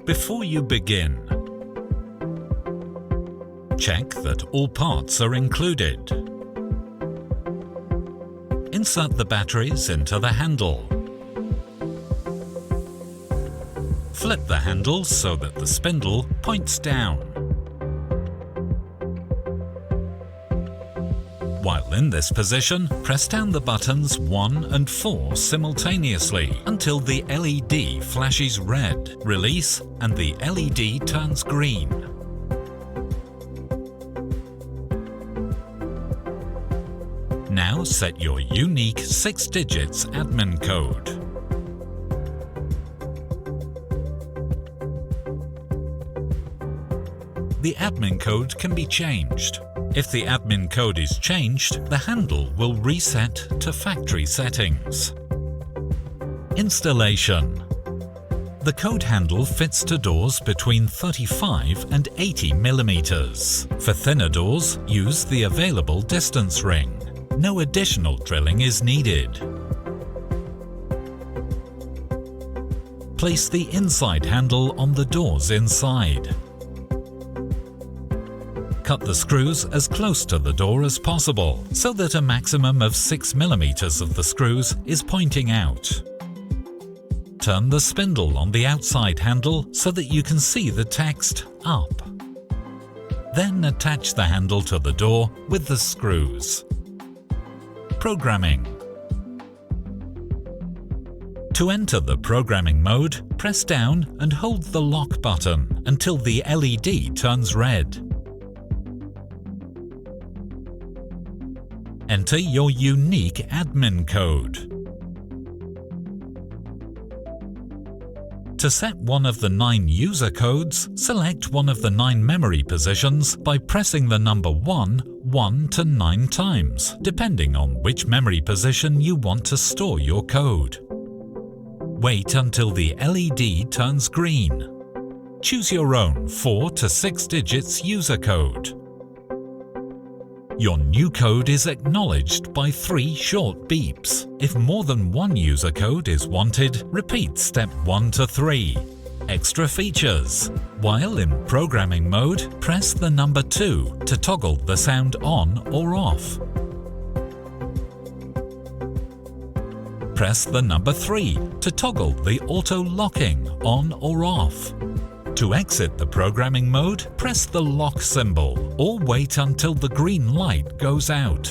Before you begin, check that all parts are included. Insert the batteries into the handle. Flip the handle so that the spindle points down. While in this position, press down the buttons 1 and 4 simultaneously until the LED flashes red. Release and the LED turns green. Now set your unique 6 digits admin code. The admin code can be changed. If the admin code is changed, the handle will reset to factory settings. Installation. The code handle fits to doors between 35 and 80 mm. For thinner doors, use the available distance ring. No additional drilling is needed. Place the inside handle on the doors inside. Cut the screws as close to the door as possible, so that a maximum of 6 mm of the screws is pointing out. Turn the spindle on the outside handle so that you can see the text up. Then attach the handle to the door with the screws. Programming. To enter the programming mode, press down and hold the lock button until the LED turns red. Enter your unique admin code. To set one of the 9 user codes, select one of the 9 memory positions by pressing the number 1 to 9 times, depending on which memory position you want to store your code. Wait until the LED turns green. Choose your own 4 to 6 digits user code. Your new code is acknowledged by 3 short beeps. If more than 1 user code is wanted, repeat step 1 to 3. Extra features. While in programming mode, press the number 2 to toggle the sound on or off. Press the number 3 to toggle the auto-locking on or off. To exit the programming mode, press the lock symbol or wait until the green light goes out.